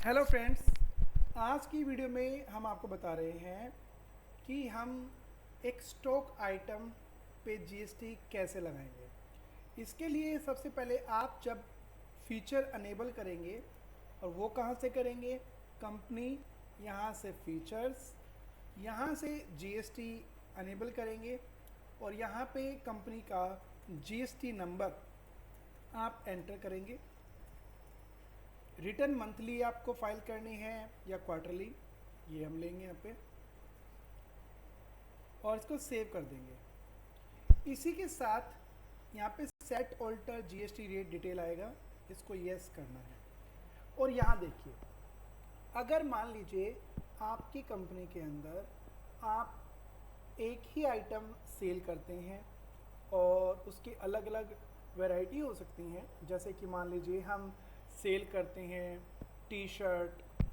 Hello friends, आज की video में हम आपको बता रहे हैं कि हम एक स्टॉक आइटम पे जीएसटी कैसे लगाएंगे। इसके लिए सबसे पहले आप जब फीचर अनेबल करेंगे, और वो कहाँ से करेंगे, कंपनी, यहाँ से फीचर्स, यहाँ से जीएसटी अनेबल करेंगे और यहाँ पे कंपनी का जीएसटी नंबर आप एंटर करेंगे। रिटर्न मंथली आपको फाइल करनी है या क्वार्टरली, ये हम लेंगे यहाँ पे और इसको सेव कर देंगे। इसी के साथ यहाँ पे set alter GST rate detail आएगा, इसको यस करना है। और यहाँ देखिए, अगर मान लीजिए आपकी कंपनी के अंदर आप एक ही आइटम सेल करते हैं और उसकी अलग अलग वैरायटी हो सकती हैं, जैसे कि मान लीजिए हम सेल करते हैं टी शर्ट,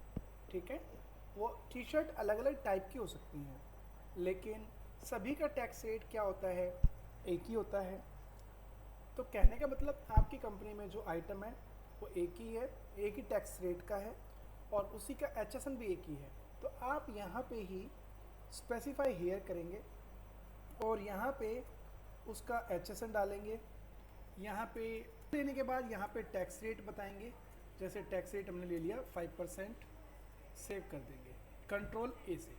ठीक है, वो टी शर्ट अलग अलग टाइप की हो सकती हैं, लेकिन सभी का टैक्स रेट क्या होता है, एक ही होता है। तो कहने का मतलब आपकी कंपनी में जो आइटम है वो एक ही है, एक ही टैक्स रेट का है और उसी का एचएसएन भी एक ही है। तो आप यहाँ पे ही स्पेसिफाई हियर करेंगे और यहाँ पे उसका एचएसएन डालेंगे। यहाँ पे लेने के बाद यहाँ पे टैक्स रेट बताएंगे, जैसे टैक्स रेट हमने ले लिया 5%, सेव कर देंगे कंट्रोल ए से।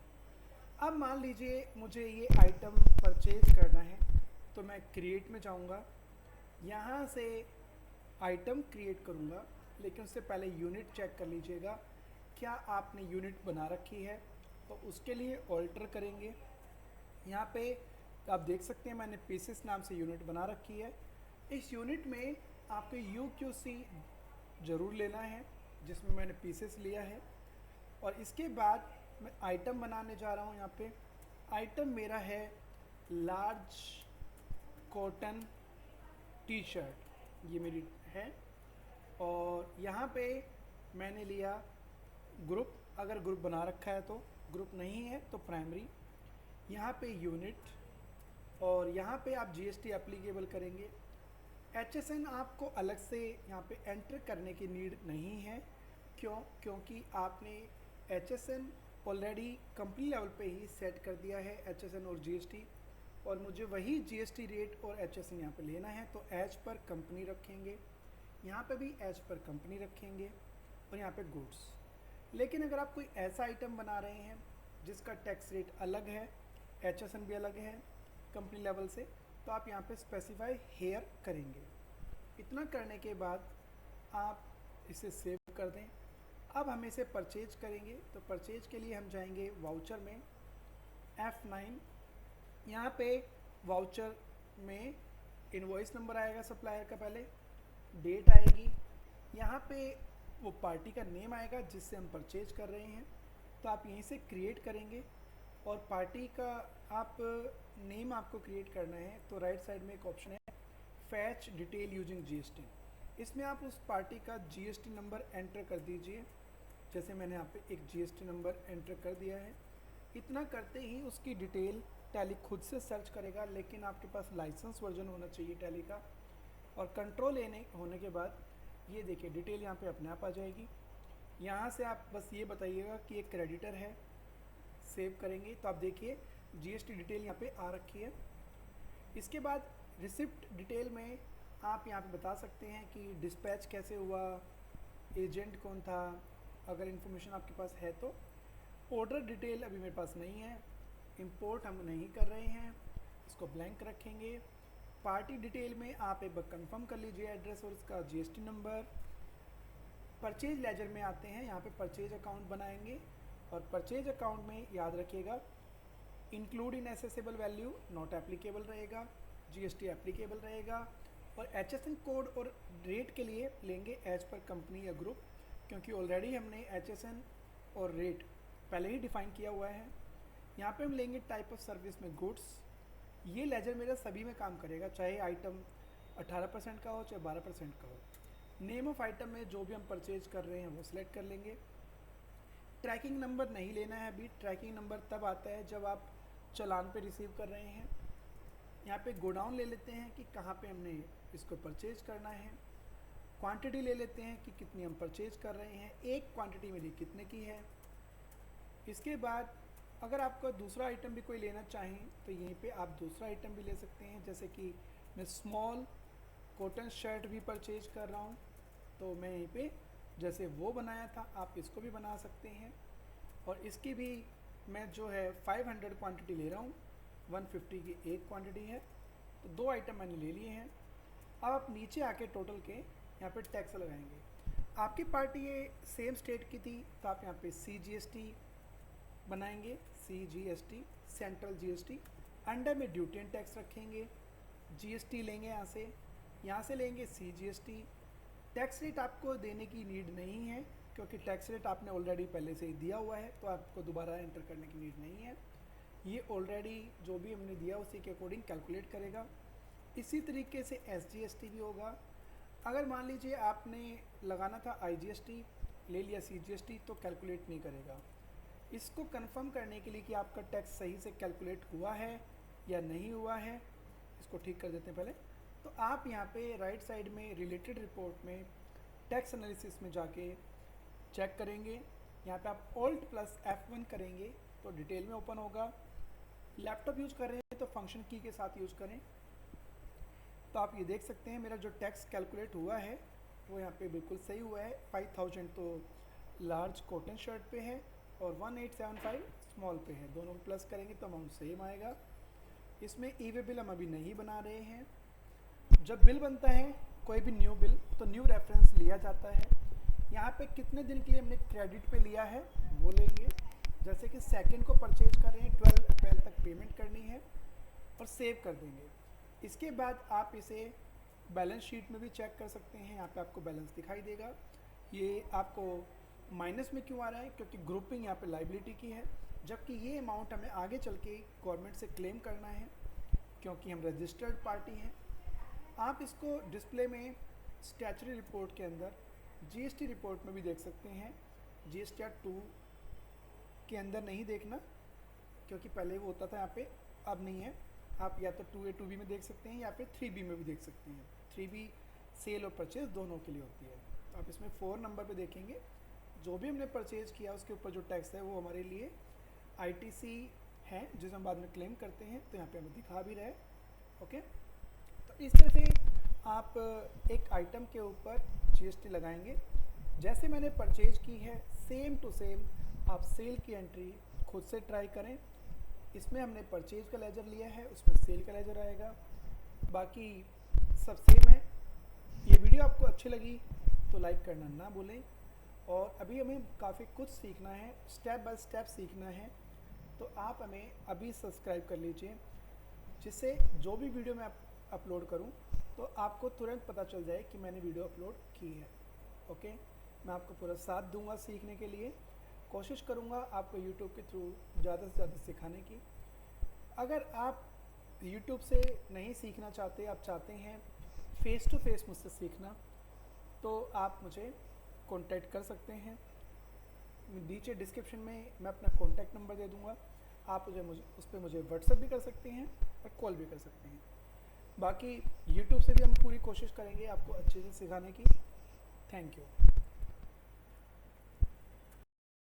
अब मान लीजिए मुझे ये आइटम परचेज करना है, तो मैं क्रिएट में जाऊँगा, यहाँ से आइटम क्रिएट करूँगा, लेकिन उससे पहले यूनिट चेक कर लीजिएगा क्या आपने यूनिट बना रखी है। तो उसके लिए ऑल्टर करेंगे। यहाँ पे आप देख सकते हैं मैंने पीसेस नाम से यूनिट बना रखी है। इस यूनिट में आपको UQC ज़रूर लेना है, जिसमें मैंने पीसेस लिया है। और इसके बाद मैं आइटम बनाने जा रहा हूँ। यहाँ पे आइटम मेरा है लार्ज कॉटन टी शर्ट, ये मेरी है। और यहाँ पे मैंने लिया ग्रुप, अगर ग्रुप बना रखा है तो, ग्रुप नहीं है तो प्राइमरी। यहाँ पे यूनिट और यहाँ पे आप जीएसटी एप्लीकेबल करेंगे। एचएसएन आपको अलग से यहाँ पे एंटर करने की नीड नहीं है। क्योंकि आपने एचएसएन ऑलरेडी कंपनी लेवल पे ही सेट कर दिया है, एचएसएन और जीएसटी, और मुझे वही जीएसटी रेट और एचएसएन यहाँ पे लेना है। तो एज पर कंपनी रखेंगे, यहाँ पे भी एज पर कंपनी रखेंगे और यहाँ पे गुड्स। लेकिन अगर आप कोई ऐसा आइटम बना रहे हैं जिसका टैक्स रेट अलग है, एचएसएन भी अलग है कंपनी लेवल से, तो आप यहाँ पे स्पेसिफाई हेयर करेंगे। इतना करने के बाद आप इसे सेव कर दें। अब हम इसे परचेज करेंगे, तो परचेज के लिए हम जाएंगे वाउचर में, F9। यहाँ पे वाउचर में इनवॉइस नंबर आएगा सप्लायर का, पहले डेट आएगी, यहाँ पे वो पार्टी का नेम आएगा जिससे हम परचेज कर रहे हैं। तो आप यहीं से क्रिएट करेंगे और पार्टी का आप नेम आपको क्रिएट करना है। तो राइट साइड में एक ऑप्शन है फैच डिटेल यूजिंग जीएसटी, इसमें आप उस पार्टी का जीएसटी नंबर एंटर कर दीजिए। जैसे मैंने यहाँ पे एक जीएसटी नंबर एंटर कर दिया है। इतना करते ही उसकी डिटेल टैली खुद से सर्च करेगा, लेकिन आपके पास लाइसेंस वर्जन होना चाहिए टैली का। और कंट्रोल लेने होने के बाद ये देखिए डिटेल यहाँ पे अपने आप आ जाएगी। यहाँ से आप बस ये बताइएगा कि एक क्रेडिटर है, सेव करेंगे तो आप देखिए जीएसटी डिटेल यहाँ पे आ रखी है। इसके बाद रिसिप्ट डिटेल में आप यहाँ पे बता सकते हैं कि डिस्पैच कैसे हुआ, एजेंट कौन था, अगर इन्फॉर्मेशन आपके पास है तो। ऑर्डर डिटेल अभी मेरे पास नहीं है, इंपोर्ट हम नहीं कर रहे हैं, इसको ब्लैंक रखेंगे। पार्टी डिटेल में आप एक बार कंफर्म कर लीजिए एड्रेस और इसका जीएसटी नंबर। परचेज लेजर में आते हैं, यहाँ पे परचेज अकाउंट बनाएंगे और परचेज अकाउंट में याद रखिएगा include in assessable value not applicable रहेगा, जीएसटी एप्लीकेबल रहेगा। और एचएसएन कोड और रेट के लिए लेंगे एज पर कंपनी या ग्रुप, क्योंकि ऑलरेडी हमने एचएसएन और रेट पहले ही डिफाइन किया हुआ है। यहाँ पे हम लेंगे टाइप ऑफ सर्विस में गुड्स। ये लेजर मेरा सभी में काम करेगा, चाहे आइटम 18% का हो चाहे 12% का हो। नेम ऑफ आइटम में जो भी हम परचेज कर रहे हैं वो सिलेक्ट कर लेंगे। ट्रैकिंग नंबर नहीं लेना है अभी, ट्रैकिंग नंबर तब आता है जब आप चालान पे रिसीव कर रहे हैं। यहाँ पे गोडाउन ले लेते हैं कि कहाँ पे हमने इसको परचेज करना है। क्वांटिटी ले लेते हैं कि कितनी हम परचेज कर रहे हैं, एक क्वांटिटी मेरी कितने की है। इसके बाद अगर आपको दूसरा आइटम भी कोई लेना चाहें तो यहीं पे आप दूसरा आइटम भी ले सकते हैं। जैसे कि मैं स्मॉल कॉटन शर्ट भी परचेज कर रहा हूँ, तो मैं यहीं पे जैसे वो बनाया था आप इसको भी बना सकते हैं। और इसकी भी मैं जो है 500 क्वांटिटी ले रहा हूँ, 150 की एक क्वांटिटी है, तो दो आइटम मैंने ले लिए हैं। अब आप नीचे आके टोटल के यहाँ पे टैक्स लगाएंगे। आपकी पार्टी ये सेम स्टेट की थी तो आप यहाँ पे CGST बनाएंगे, CGST सेंट्रल GST, अंडर में ड्यूटी एंड टैक्स रखेंगे, GST लेंगे यहाँ से लेंगे CGST। टैक्स रेट आपको देने की नीड नहीं है क्योंकि टैक्स रेट आपने ऑलरेडी पहले से ही दिया हुआ है, तो आपको दोबारा एंटर करने की नीड नहीं है। ये ऑलरेडी जो भी हमने दिया उसी के अकॉर्डिंग कैलकुलेट करेगा। इसी तरीके से SGST भी होगा। अगर मान लीजिए आपने लगाना था IGST, ले लिया CGST, तो कैलकुलेट नहीं करेगा। इसको कंफर्म करने के लिए कि आपका टैक्स सही से कैलकुलेट हुआ है या नहीं हुआ है, इसको ठीक कर देते हैं पहले। तो आप यहाँ पे राइट साइड में रिलेटेड रिपोर्ट में टैक्स एनालिसिस में जाके चेक करेंगे। यहाँ पे आप Alt+F1 करेंगे तो डिटेल में ओपन होगा। लैपटॉप यूज़ कर रहे हैं तो फंक्शन की के साथ यूज़ करें। तो आप ये देख सकते हैं मेरा जो टैक्स कैलकुलेट हुआ है वो यहाँ पे बिल्कुल सही हुआ है। 5000 तो लार्ज कॉटन शर्ट पे है और 1875 स्मॉल पे है, दोनों को प्लस करेंगे तो अमाउंट सेम आएगा। इसमें ई-वे बिल हम अभी नहीं बना रहे हैं। जब बिल बनता है कोई भी न्यू बिल तो न्यू रेफरेंस लिया जाता है। यहाँ पे कितने दिन के लिए हमने क्रेडिट पे लिया है वो लेंगे। जैसे कि सेकंड को परचेज कर रहे हैं, 12 अप्रैल तक पेमेंट करनी है और सेव कर देंगे। इसके बाद आप इसे बैलेंस शीट में भी चेक कर सकते हैं। यहाँ पे आपको बैलेंस दिखाई देगा। ये आपको माइनस में क्यों आ रहा है, क्योंकि ग्रुपिंग यहाँ पे लाइबिलिटी की है, जबकि ये अमाउंट हमें आगे चल के गवर्नमेंट से क्लेम करना है क्योंकि हम रजिस्टर्ड पार्टी हैं। आप इसको डिस्प्ले में स्टैच्यूटरी रिपोर्ट के अंदर GST रिपोर्ट में भी देख सकते हैं। GSTR 2 के अंदर नहीं देखना क्योंकि पहले वो होता था, यहाँ पे अब नहीं है। आप या तो 2A 2B में देख सकते हैं या फिर 3B में भी देख सकते हैं। 3B सेल और परचेज दोनों के लिए होती है। तो आप इसमें 4 नंबर पे देखेंगे जो भी हमने परचेज किया उसके ऊपर जो टैक्स है वो हमारे लिए ITC है जिसे हम बाद में क्लेम करते हैं, तो यहाँ पे हमें दिखा भी रहा है। ओके, तो इस तरह से आप एक आइटम के ऊपर GST लगाएंगे। जैसे मैंने परचेज की है सेम टू सेम आप सेल की एंट्री खुद से ट्राई करें। इसमें हमने परचेज का लेजर लिया है, उसमें सेल का लेजर आएगा, बाकी सब सेम है। ये वीडियो आपको अच्छी लगी तो लाइक करना ना भूलें। और अभी हमें काफ़ी कुछ सीखना है, स्टेप बाय स्टेप सीखना है, तो आप हमें अभी सब्सक्राइब कर लीजिए जिससे जो भी वीडियो मैं अपलोड करूं तो आपको तुरंत पता चल जाए कि मैंने वीडियो अपलोड की है। ओके, मैं आपको पूरा साथ दूंगा सीखने के लिए, कोशिश करूंगा आपको YouTube के थ्रू ज़्यादा से ज़्यादा सिखाने की। अगर आप YouTube से नहीं सीखना चाहते, आप चाहते हैं फ़ेस टू फेस मुझसे सीखना, तो आप मुझे कांटेक्ट कर सकते हैं। नीचे डिस्क्रिप्शन में मैं अपना कॉन्टैक्ट नंबर दे दूंगा, आप मुझे उस पर मुझे व्हाट्सएप भी कर सकते हैं और कॉल भी कर सकते हैं। बाकी YouTube से भी हम पूरी कोशिश करेंगे आपको अच्छे से सिखाने की। Thank you.